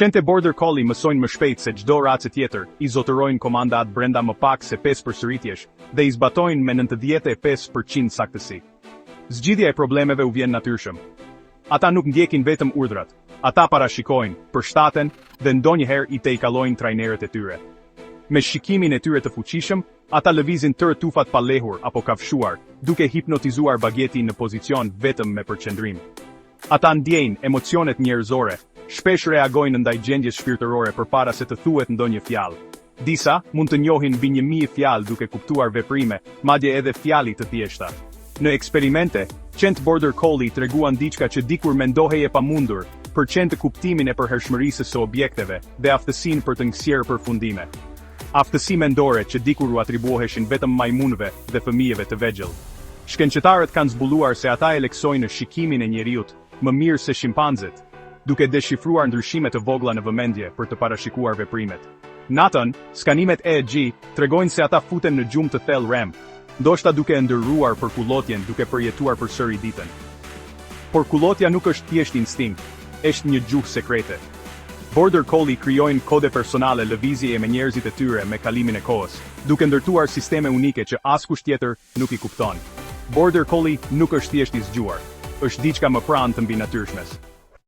Qente Border Collie mësojnë më shpejt se çdo racë tjetër, i zotërojnë komandat brenda më pak se 5 përsëritjesh, dhe i zbatojnë me 95% saktësi. Zgjidhja e problemeve u vjen natyrshëm. Ata nuk ndjekin vetëm urdhrat, ata parashikojnë, përshtaten, dhe ndonjëherë i tejkallojnë trajnerët e tyre. Me shikimin e tyre të fuqishëm, ata lëvizin tërë tufat pa lehur apo kafshuar, duke hipnotizuar bagjetin në pozicion vetëm me përqendrim. Ata ndjejnë emocionet njerëzore, shpesh reagojnë ndaj gjendjes shpirtërore përpara se të thuhet ndonjë fjalë. Disa mund të njohin mbi 1000 fjalë duke kuptuar veprime, madje edhe fjalë të thjeshta. Në eksperimente, qentë Border Collie treguan diçka që dikur mendohej e pamundur, përqend të kuptimin e përhershmërisë së objekteve dhe aftësinë për të nxjerrë përfundime. Aftësi mendore që dikur u atribuoheshin vetëm majmunëve dhe fëmijëve të vegjël. Shkencëtarët kanë zbuluar se ata e leksojnë në shikimin e njeriut, më mirë se shimpanzët, duke deshifruar ndryshimet të vogla në vëmendje për të parashikuar veprimet. Natën, skanimet EEG tregojnë se ata futen në gjumë të thellë REM, ndoshta duke ndërruar përkullotjen duke përjetuar përsëri ditën. Por kullotja nuk është thjesht instinkt, është një gjuhë sekrete. Border Collie krijojnë kode personale lëvizjeje me njerëzit e tyre me kalimin e kohës, duke ndërtuar sisteme unike që askush tjetër nuk i kupton. Border Collie nuk është thjesht i zgjuar, është diçka më pranë të mbi natyrshmes.